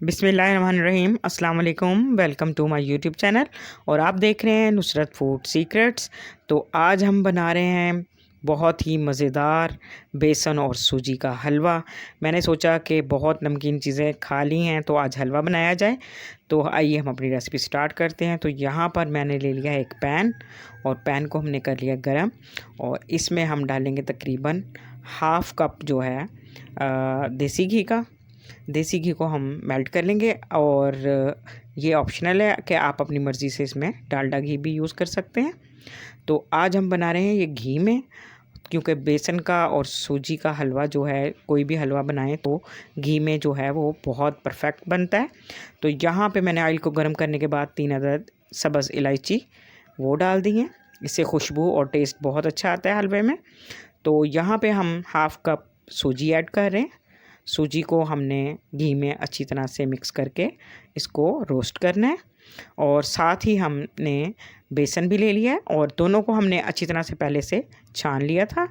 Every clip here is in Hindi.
बिस्मिल्लाहिर्रहमानिर्रहीम अस्सलाम वालेकुम। Welcome to my YouTube channel और आप देख रहे हैं नुसरत फूड सीक्रेट्स। तो आज हम बना रहे हैं बहुत ही मज़ेदार बेसन और सूजी का हलवा। मैंने सोचा कि बहुत नमकीन चीज़ें खा ली हैं तो आज हलवा बनाया जाए। तो आइए हम अपनी रेसिपी स्टार्ट करते हैं। तो यहाँ पर मैंने ले लिया एक पैन और पैन को हमने कर लिया गरम और इसमें हम डालेंगे तकरीबन हाफ़ कप जो है देसी घी का। देसी घी को हम मेल्ट कर लेंगे और ये ऑप्शनल है कि आप अपनी मर्ज़ी से इसमें डालडा घी भी यूज़ कर सकते हैं। तो आज हम बना रहे हैं ये घी में, क्योंकि बेसन का और सूजी का हलवा जो है, कोई भी हलवा बनाएं तो घी में जो है वो बहुत परफेक्ट बनता है। तो यहाँ पे मैंने ऑयल को गर्म करने के बाद 3 अदद सब्ज़ इलायची वो डाल दी हैं। इससे खुशबू और टेस्ट बहुत अच्छा आता है हलवे में। तो यहाँ पे हम हाफ़ कप सूजी ऐड कर रहे हैं। सूजी को हमने घी में अच्छी तरह से मिक्स करके इसको रोस्ट करना है और साथ ही हमने बेसन भी ले लिया है और दोनों को हमने अच्छी तरह से पहले से छान लिया था।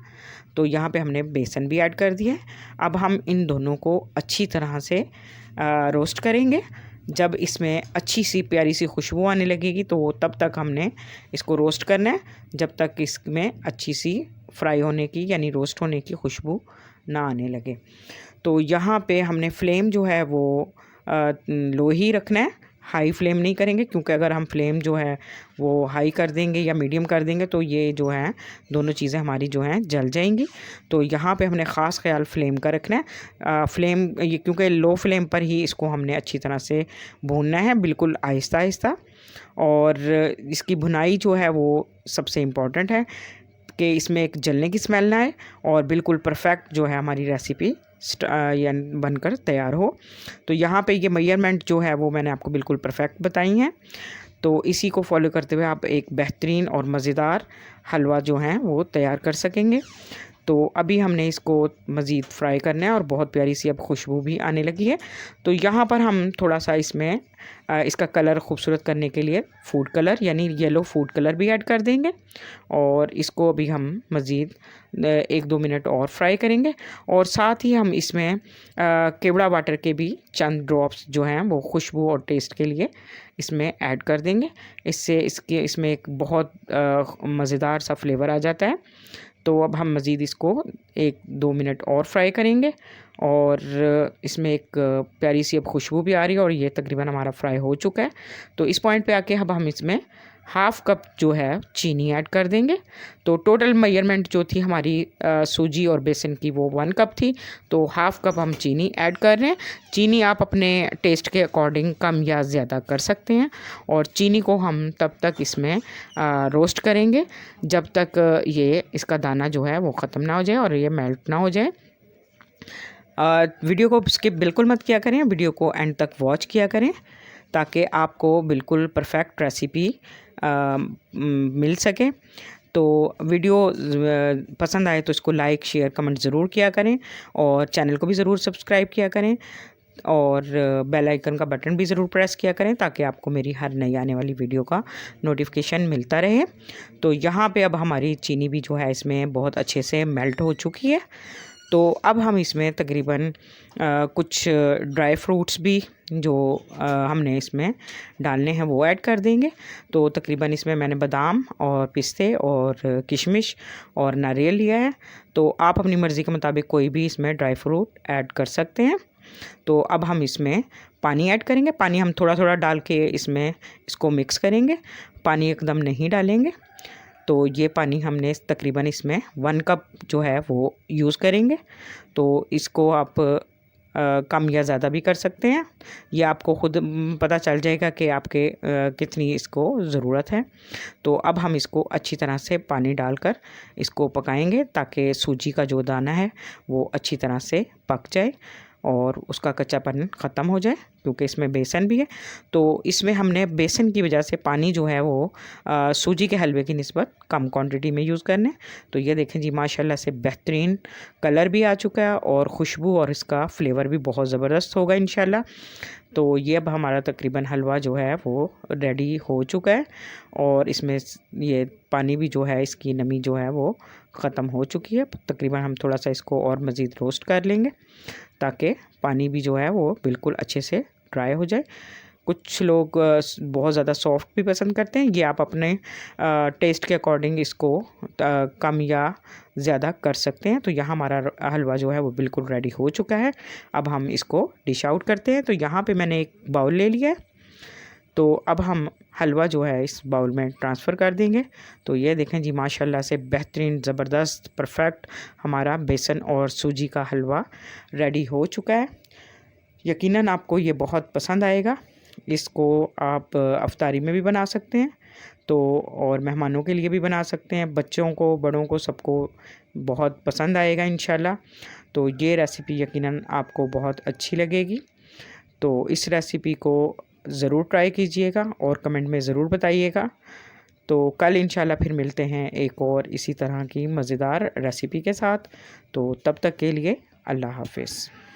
तो यहाँ पे हमने बेसन भी ऐड कर दिया है। अब हम इन दोनों को अच्छी तरह से रोस्ट करेंगे। जब इसमें अच्छी सी प्यारी सी खुशबू आने लगेगी तो तब तक हमने इसको रोस्ट करना है, जब तक इसमें अच्छी सी फ्राई होने की यानी रोस्ट होने की खुशबू ना आने लगे। तो यहाँ पे हमने फ्लेम जो है वो लो ही रखना है, हाई फ्लेम नहीं करेंगे, क्योंकि अगर हम फ्लेम जो है वो हाई कर देंगे या मीडियम कर देंगे तो ये जो है दोनों चीज़ें हमारी जो हैं जल जाएंगी। तो यहाँ पे हमने ख़ास ख्याल फ्लेम का रखना है। फ्लेम ये क्योंकि लो फ्लेम पर ही इसको हमने अच्छी तरह से भूनना है, बिल्कुल आहिस्ता आहिस्ता। और इसकी भुनाई जो है वो सबसे इम्पॉर्टेंट है कि इसमें एक जलने की स्मेल ना आए और बिल्कुल परफेक्ट जो है हमारी रेसिपी या बनकर तैयार हो। तो यहाँ पे ये मेजरमेंट जो है वो मैंने आपको बिल्कुल परफेक्ट बताई हैं। तो इसी को फॉलो करते हुए आप एक बेहतरीन और मज़ेदार हलवा जो है वो तैयार कर सकेंगे। तो अभी हमने इसको मज़ीद फ्राई करना है और बहुत प्यारी सी अब खुशबू भी आने लगी है। तो यहाँ पर हम थोड़ा सा इसमें इसका कलर खूबसूरत करने के लिए फूड कलर यानी येलो फूड कलर भी ऐड कर देंगे और इसको अभी हम मज़ीद 1-2 मिनट और फ्राई करेंगे। और साथ ही हम इसमें केवड़ा वाटर के भी चंद ड्रॉप्स जो हैं वो खुशबू और टेस्ट के लिए इसमें ऐड कर देंगे। इससे इसमें एक बहुत मज़ेदार सा फ्लेवर आ जाता है। तो अब हम मज़ीद इसको 1-2 मिनट और फ्राई करेंगे और इसमें एक प्यारी सी अब खुशबू भी आ रही है और ये तकरीबन हमारा फ्राई हो चुका है। तो इस पॉइंट पे आके अब हम इसमें हाफ़ कप जो है चीनी ऐड कर देंगे। तो टोटल मेजरमेंट जो थी हमारी सूजी और बेसन की वो 1 कप थी, तो हाफ़ कप हम चीनी ऐड कर रहे हैं। चीनी आप अपने टेस्ट के अकॉर्डिंग कम या ज़्यादा कर सकते हैं और चीनी को हम तब तक इसमें रोस्ट करेंगे जब तक ये इसका दाना जो है वो ख़त्म ना हो जाए और ये मेल्ट ना हो जाए। वीडियो को स्किप बिल्कुल मत किया करें, वीडियो को एंड तक वॉच किया करें ताकि आपको बिल्कुल परफेक्ट रेसिपी मिल सके। तो वीडियो पसंद आए तो इसको लाइक शेयर कमेंट ज़रूर किया करें और चैनल को भी ज़रूर सब्सक्राइब किया करें और बेल आइकन का बटन भी ज़रूर प्रेस किया करें ताकि आपको मेरी हर नई आने वाली वीडियो का नोटिफिकेशन मिलता रहे। तो यहाँ पे अब हमारी चीनी भी जो है इसमें बहुत अच्छे से मेल्ट हो चुकी है। तो अब हम इसमें तकरीबन कुछ ड्राई फ्रूट्स भी जो हमने इसमें डालने हैं वो ऐड कर देंगे। तो तकरीबन इसमें मैंने बादाम और पिस्ते और किशमिश और नारियल लिया है। तो आप अपनी मर्ज़ी के मुताबिक कोई भी इसमें ड्राई फ्रूट ऐड कर सकते हैं। तो अब हम इसमें पानी ऐड करेंगे। पानी हम थोड़ा थोड़ा डाल के इसमें इसको मिक्स करेंगे, पानी एकदम नहीं डालेंगे। तो ये पानी हमने तकरीबन इसमें 1 कप जो है वो यूज़ करेंगे। तो इसको आप कम या ज़्यादा भी कर सकते हैं, ये आपको ख़ुद पता चल जाएगा कि आपके कितनी इसको ज़रूरत है। तो अब हम इसको अच्छी तरह से पानी डालकर इसको पकाएंगे ताकि सूजी का जो दाना है वो अच्छी तरह से पक जाए और उसका कच्चापन ख़त्म हो जाए, क्योंकि इसमें बेसन भी है। तो इसमें हमने बेसन की वजह से पानी जो है वो सूजी के हलवे की निस्बत कम क्वांटिटी में यूज़ करने। तो ये देखें जी, माशाल्लाह से बेहतरीन कलर भी आ चुका है और खुशबू और इसका फ्लेवर भी बहुत ज़बरदस्त होगा इंशाल्लाह। तो ये अब हमारा तकरीबन हलवा जो है वो रेडी हो चुका है और इसमें ये पानी भी जो है, इसकी नमी जो है वो ख़त्म हो चुकी है। तकरीबन हम थोड़ा सा इसको और मज़ीद रोस्ट कर लेंगे ताकि पानी भी जो है वो बिल्कुल अच्छे से ड्राई हो जाए। कुछ लोग बहुत ज़्यादा सॉफ्ट भी पसंद करते हैं, ये आप अपने टेस्ट के अकॉर्डिंग इसको कम या ज़्यादा कर सकते हैं। तो यहाँ हमारा हलवा जो है वो बिल्कुल रेडी हो चुका है। अब हम इसको डिश आउट करते हैं। तो यहाँ पे मैंने एक बाउल ले लिया है, तो अब हम हलवा जो है इस बाउल में ट्रांसफ़र कर देंगे। तो ये देखें जी, माशाल्लाह से बेहतरीन, ज़बरदस्त, परफेक्ट हमारा बेसन और सूजी का हलवा रेडी हो चुका है। यकीनन आपको ये बहुत पसंद आएगा। इसको आप अफ्तारी में भी बना सकते हैं, तो और मेहमानों के लिए भी बना सकते हैं, बच्चों को, बड़ों को, सबको बहुत पसंद आएगा इंशाल्लाह। तो ये रेसिपी यकीनन आपको बहुत अच्छी लगेगी। तो इस रेसिपी को ज़रूर ट्राई कीजिएगा और कमेंट में ज़रूर बताइएगा। तो कल इंशाल्लाह फिर मिलते हैं एक और इसी तरह की मज़ेदार रेसिपी के साथ। तो तब तक के लिए अल्लाह हाफ़िज़।